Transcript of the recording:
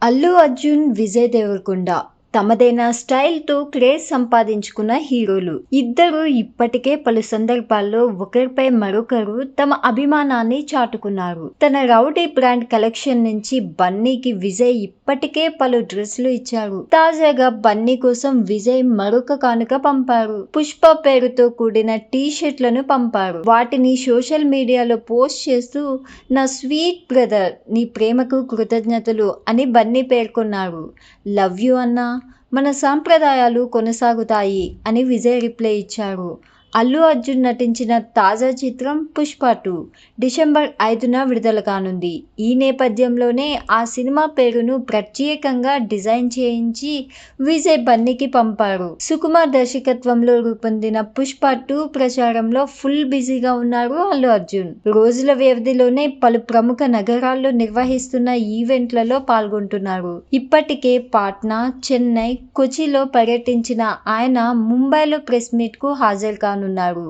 అల్లు అర్జున్, విజయ్ దేవరకొండ తమదైన స్టైల్‌తో క్రేజ్ సంపాదించుకున్న హీరోలు. ఇద్దరూ ఇప్పటికే పలు సందర్భాల్లో ఒకరిపై మరొకరు తమ అభిమానాన్ని చాటుకున్నారు. తన రౌడీ బ్రాండ్ కలెక్షన్ నుంచి బన్నీకి విజయ్ ఇప్పటికే పలు డ్రెస్సులు ఇచ్చారు. తాజాగా బన్నీ కోసం విజయ్ మరొక కానుక పంపారు. పుష్ప పేరుతో కూడిన టీ షర్ట్లను పంపారు. వాటిని సోషల్ మీడియాలో పోస్ట్ చేస్తూ "నా స్వీట్ బ్రదర్, నీ ప్రేమకు కృతజ్ఞతలు" అని బన్నీ పేర్కొన్నారు. "లవ్ యూ అన్నా, మన సంప్రదాయాలు కొనసాగుతాయి" అని విజయ్ రిప్లై ఇచ్చారు. అల్లు అర్జున్ నటించిన తాజా చిత్రం 'పుష్ప 2' డిసెంబర్ 5న విడుదల కానుంది. ఈ నేపథ్యంలోనే ఆ సినిమా పేరును ప్రత్యేకంగా డిజైన్ చేయించి విజయ్ బన్నీకి పంపారు. సుకుమార్ దర్శకత్వంలో రూపొందిన 'పుష్ప 2' ప్రచారంలో ఫుల్ బిజీగా ఉన్నారు అల్లు అర్జున్. రోజుల వ్యవధిలోనే పలు ప్రముఖ నగరాల్లో నిర్వహిస్తున్న ఈవెంట్లలో పాల్గొంటున్నారు. ఇప్పటికే పాట్నా, చెన్నై, కొచ్చిలో పర్యటించిన ఆయన ముంబైలో ప్రెస్ మీట్‌కు హాజరు కానున్నారు.